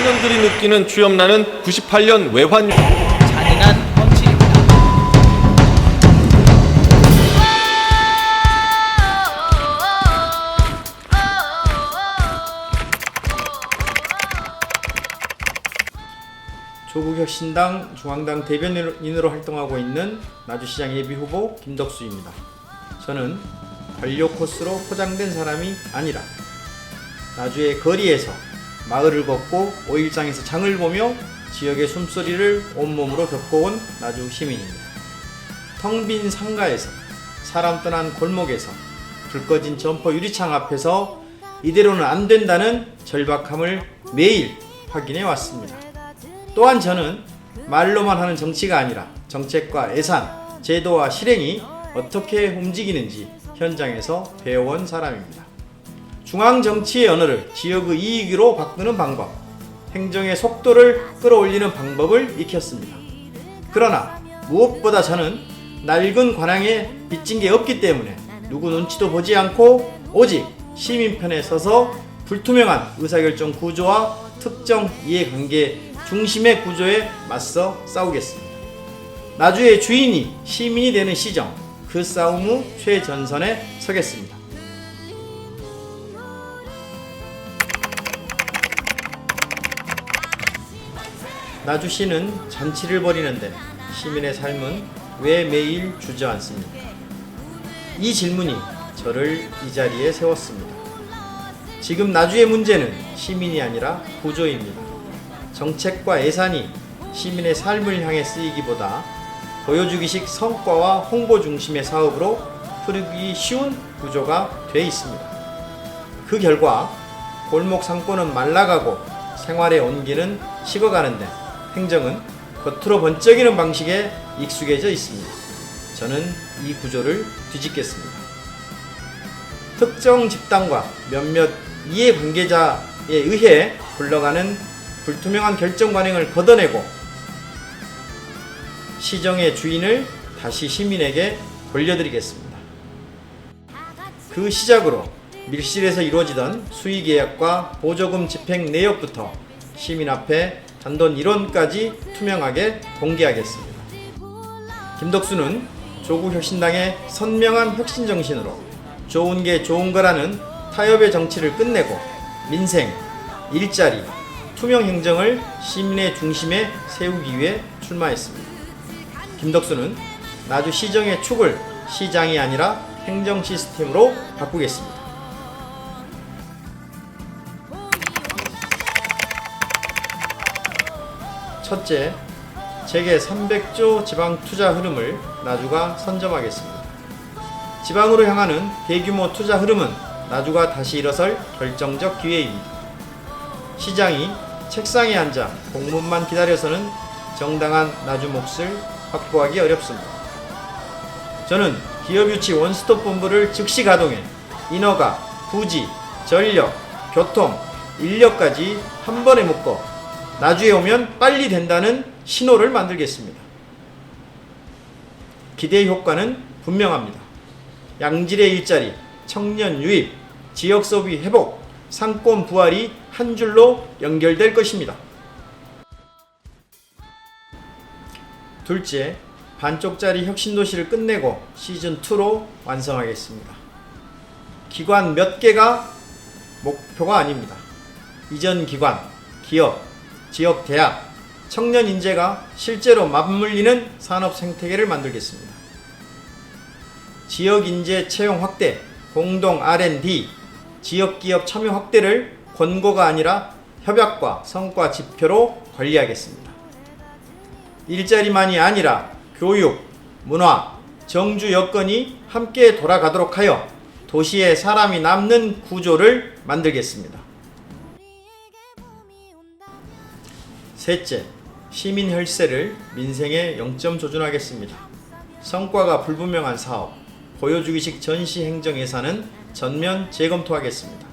청년들이 느끼는 취업난은 98년 외환 잔인한 현실입니다. 조국혁신당 중앙당 대변인으로 활동하고 있는 나주시장 예비후보 김덕수입니다. 저는 관료 코스로 포장된 사람이 아니라 나주의 거리에서 마을을 걷고 오일장에서 장을 보며 지역의 숨소리를 온몸으로 겪어온 나주 시민입니다. 텅 빈 상가에서, 사람 떠난 골목에서, 불 꺼진 점퍼 유리창 앞에서 이대로는 안 된다는 절박함을 매일 확인해 왔습니다. 또한 저는 말로만 하는 정치가 아니라 정책과 예산, 제도와 실행이 어떻게 움직이는지 현장에서 배워온 사람입니다. 중앙 정치의 언어를 지역의 이익으로 바꾸는 방법, 행정의 속도를 끌어올리는 방법을 익혔습니다. 그러나 무엇보다 저는 낡은 관행에 빚진 게 없기 때문에 누구 눈치도 보지 않고 오직 시민 편에 서서 불투명한 의사결정 구조와 특정 이해관계 중심의 구조에 맞서 싸우겠습니다. 나주의 주인이 시민이 되는 시정, 그 싸움 후 최전선에 서겠습니다. 나주시는 잔치를 벌이는데 시민의 삶은 왜 매일 주저앉습니까? 이 질문이 저를 이 자리에 세웠습니다. 지금 나주의 문제는 시민이 아니라 구조입니다. 정책과 예산이 시민의 삶을 향해 쓰이기보다 보여주기식 성과와 홍보 중심의 사업으로 흐르기 쉬운 구조가 돼 있습니다. 그 결과 골목 상권은 말라가고 생활의 온기는 식어가는데 행정은 겉으로 번쩍이는 방식에 익숙해져 있습니다. 저는 이 구조를 뒤집겠습니다. 특정 집단과 몇몇 이해관계자에 의해 굴러가는 불투명한 결정 관행을 걷어내고 시정의 주인을 다시 시민에게 돌려드리겠습니다. 그 시작으로 밀실에서 이루어지던 수의계약과 보조금 집행 내역부터 시민 앞에 단돈 1원까지 투명하게 공개하겠습니다. 김덕수는 조국혁신당의 선명한 혁신 정신으로 좋은 게 좋은 거라는 타협의 정치를 끝내고 민생, 일자리, 투명 행정을 시민의 중심에 세우기 위해 출마했습니다. 김덕수는 나주 시정의 축을 시장이 아니라 행정 시스템으로 바꾸겠습니다. 첫째, 재계 300조 지방 투자 흐름을 나주가 선점하겠습니다. 지방으로 향하는 대규모 투자 흐름은 나주가 다시 일어설 결정적 기회입니다. 시장이 책상에 앉아 공문만 기다려서는 정당한 나주 몫을 확보하기 어렵습니다. 저는 기업유치 원스톱 본부를 즉시 가동해 인허가, 부지, 전력, 교통, 인력까지 한 번에 묶어 나주에 오면 빨리 된다는 신호를 만들겠습니다. 기대 효과는 분명합니다. 양질의 일자리, 청년 유입, 지역 소비 회복, 상권 부활이 한 줄로 연결될 것입니다. 둘째, 반쪽짜리 혁신도시를 끝내고 시즌2로 완성하겠습니다. 기관 몇 개가 목표가 아닙니다. 이전 기관, 기업, 지역 대학, 청년 인재가 실제로 맞물리는 산업 생태계를 만들겠습니다. 지역 인재 채용 확대, 공동 R&D, 지역 기업 참여 확대를 권고가 아니라 협약과 성과 지표로 관리하겠습니다. 일자리만이 아니라 교육, 문화, 정주 여건이 함께 돌아가도록 하여 도시에 사람이 남는 구조를 만들겠습니다. 셋째, 시민 혈세를 민생에 0점 조준하겠습니다. 성과가 불분명한 사업, 보여주기식 전시 행정 예산은 전면 재검토하겠습니다.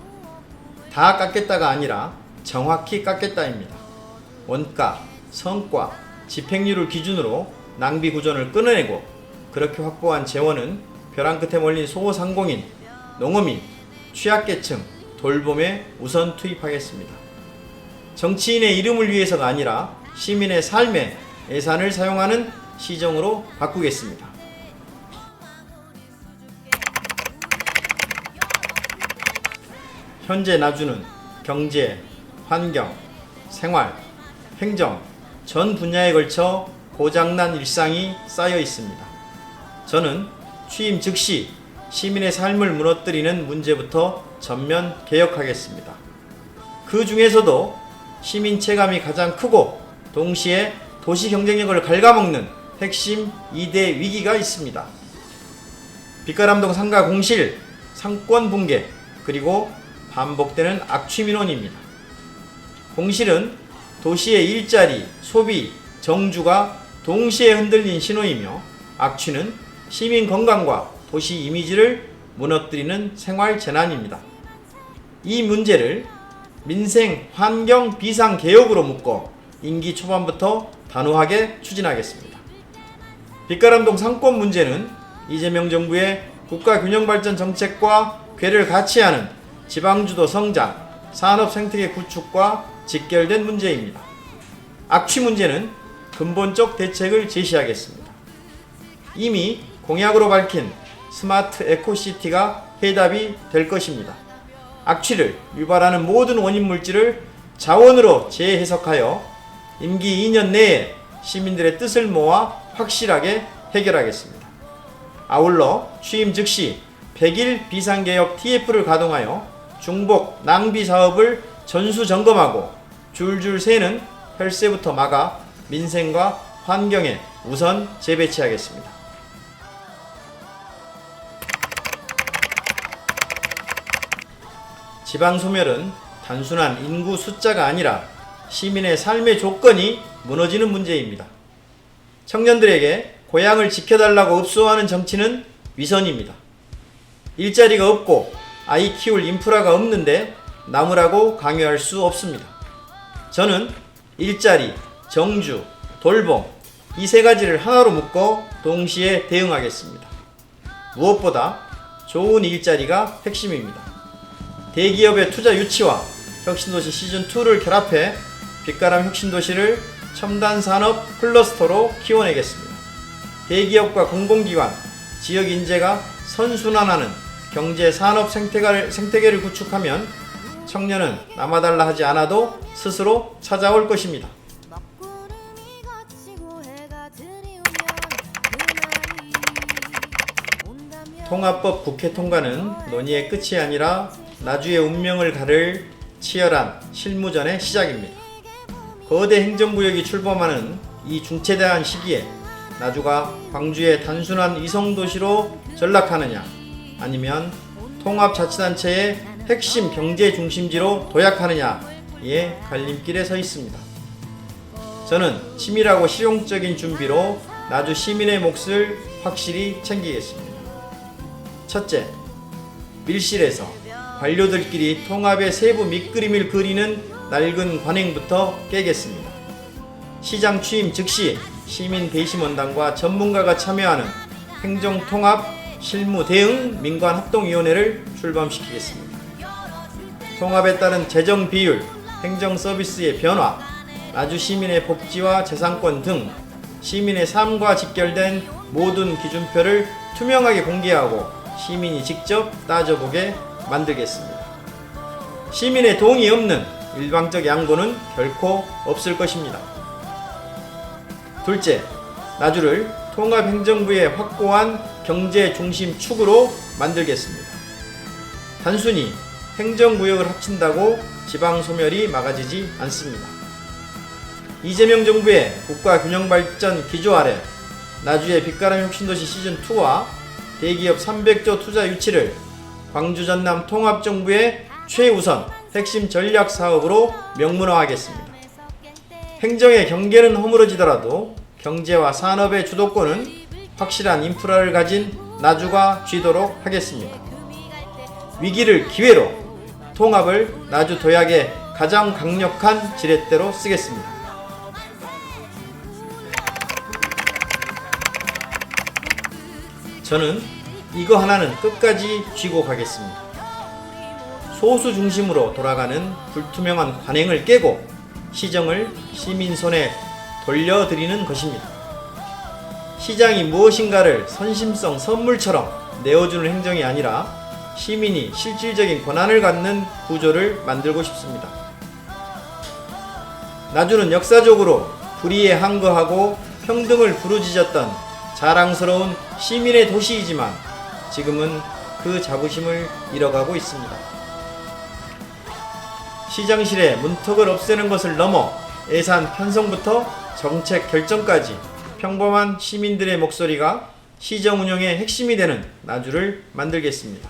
다 깎겠다가 아니라 정확히 깎겠다입니다. 원가, 성과, 집행률을 기준으로 낭비 구전을 끊어내고 그렇게 확보한 재원은 벼랑 끝에 몰린 소상공인, 농어민, 취약계층, 돌봄에 우선 투입하겠습니다. 정치인의 이름을 위해서가 아니라 시민의 삶에 예산을 사용하는 시정으로 바꾸겠습니다. 현재 나주는 경제, 환경, 생활, 행정 전 분야에 걸쳐 고장난 일상이 쌓여 있습니다. 저는 취임 즉시 시민의 삶을 무너뜨리는 문제부터 전면 개혁하겠습니다. 그 중에서도 시민 체감이 가장 크고 동시에 도시 경쟁력을 갉아먹는 핵심 2대 위기가 있습니다. 빛가람동 상가 공실, 상권 붕괴, 그리고 반복되는 악취 민원입니다. 공실은 도시의 일자리, 소비, 정주가 동시에 흔들린 신호이며 악취는 시민 건강과 도시 이미지를 무너뜨리는 생활 재난입니다. 이 문제를 민생, 환경, 비상 개혁으로 묶어 임기 초반부터 단호하게 추진하겠습니다. 빛가람동 상권 문제는 이재명 정부의 국가균형발전 정책과 궤를 같이 하는 지방주도 성장, 산업 생태계 구축과 직결된 문제입니다. 악취 문제는 근본적 대책을 제시하겠습니다. 이미 공약으로 밝힌 스마트 에코시티가 해답이 될 것입니다. 악취를 유발하는 모든 원인 물질을 자원으로 재해석하여 임기 2년 내에 시민들의 뜻을 모아 확실하게 해결하겠습니다. 아울러 취임 즉시 100일 비상개혁 TF를 가동하여 중복 낭비 사업을 전수 점검하고 줄줄 새는 혈세부터 막아 민생과 환경에 우선 재배치하겠습니다. 지방소멸은 단순한 인구 숫자가 아니라 시민의 삶의 조건이 무너지는 문제입니다. 청년들에게 고향을 지켜달라고 읍소하는 정치는 위선입니다. 일자리가 없고 아이 키울 인프라가 없는데 남으라고 강요할 수 없습니다. 저는 일자리, 정주, 돌봄 이 세 가지를 하나로 묶어 동시에 대응하겠습니다. 무엇보다 좋은 일자리가 핵심입니다. 대기업의 투자 유치와 혁신도시 시즌2를 결합해 빛가람 혁신도시를 첨단산업 클러스터로 키워내겠습니다. 대기업과 공공기관, 지역인재가 선순환하는 경제산업 생태계를 구축하면 청년은 남아달라 하지 않아도 스스로 찾아올 것입니다. 통합법 국회 통과는 논의의 끝이 아니라 나주의 운명을 가를 치열한 실무전의 시작입니다. 거대 행정구역이 출범하는 이 중체대한 시기에 나주가 광주의 단순한 위성도시로 전락하느냐 아니면 통합자치단체의 핵심 경제 중심지로 도약하느냐의 갈림길에 서 있습니다. 저는 치밀하고 실용적인 준비로 나주 시민의 몫을 확실히 챙기겠습니다. 첫째, 밀실에서 관료들끼리 통합의 세부 밑그림을 그리는 낡은 관행부터 깨겠습니다. 시장 취임 즉시 시민 대심원단과 전문가가 참여하는 행정통합 실무대응 민관합동위원회를 출범시키겠습니다. 통합에 따른 재정 비율, 행정 서비스의 변화, 나주 시민의 복지와 재산권 등 시민의 삶과 직결된 모든 기준표를 투명하게 공개하고 시민이 직접 따져보게 만들겠습니다. 시민의 동의 없는 일방적 양보는 결코 없을 것입니다. 둘째, 나주를 통합행정부의 확고한 경제 중심 축으로 만들겠습니다. 단순히 행정구역을 합친다고 지방소멸이 막아지지 않습니다. 이재명 정부의 국가균형발전 기조 아래 나주의 빛가람 혁신도시 시즌2와 대기업 300조 투자 유치를 광주 전남 통합정부의 최우선 핵심 전략 사업으로 명문화하겠습니다. 행정의 경계는 허물어지더라도 경제와 산업의 주도권은 확실한 인프라를 가진 나주가 쥐도록 하겠습니다. 위기를 기회로 통합을 나주 도약의 가장 강력한 지렛대로 쓰겠습니다. 저는 이거 하나는 끝까지 쥐고 가겠습니다. 소수 중심으로 돌아가는 불투명한 관행을 깨고 시정을 시민 손에 돌려드리는 것입니다. 시장이 무엇인가를 선심성 선물처럼 내어주는 행정이 아니라 시민이 실질적인 권한을 갖는 구조를 만들고 싶습니다. 나주는 역사적으로 불의에 항거하고 평등을 부르짖었던 자랑스러운 시민의 도시이지만 지금은 그 자부심을 잃어가고 있습니다. 시장실의 문턱을 없애는 것을 넘어 예산 편성부터 정책 결정까지 평범한 시민들의 목소리가 시정 운영의 핵심이 되는 나주를 만들겠습니다.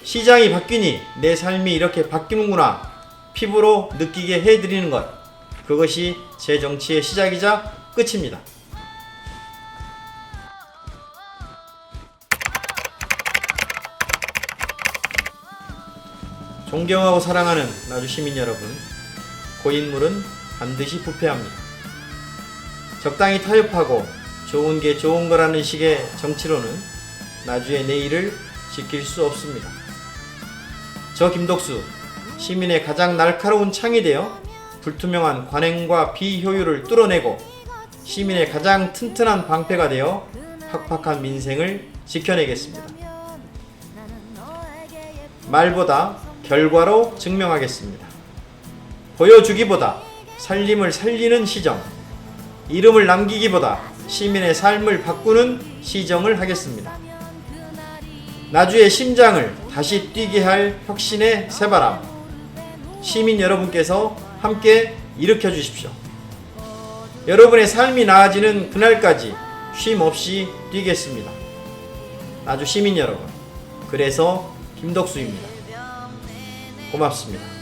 시장이 바뀌니 내 삶이 이렇게 바뀌는구나 피부로 느끼게 해드리는 것, 그것이 제 정치의 시작이자 끝입니다. 존경하고 사랑하는 나주 시민 여러분, 고인물은 반드시 부패합니다. 적당히 타협하고 좋은 게 좋은 거라는 식의 정치로는 나주의 내일을 지킬 수 없습니다. 저 김덕수, 시민의 가장 날카로운 창이 되어 불투명한 관행과 비효율을 뚫어내고 시민의 가장 튼튼한 방패가 되어 팍팍한 민생을 지켜내겠습니다. 말보다 결과로 증명하겠습니다. 보여주기보다 살림을 살리는 시정, 이름을 남기기보다 시민의 삶을 바꾸는 시정을 하겠습니다. 나주의 심장을 다시 뛰게 할 혁신의 새바람, 시민 여러분께서 함께 일으켜 주십시오. 여러분의 삶이 나아지는 그날까지 쉼 없이 뛰겠습니다. 나주 시민 여러분, 그래서 김덕수입니다. 고맙습니다.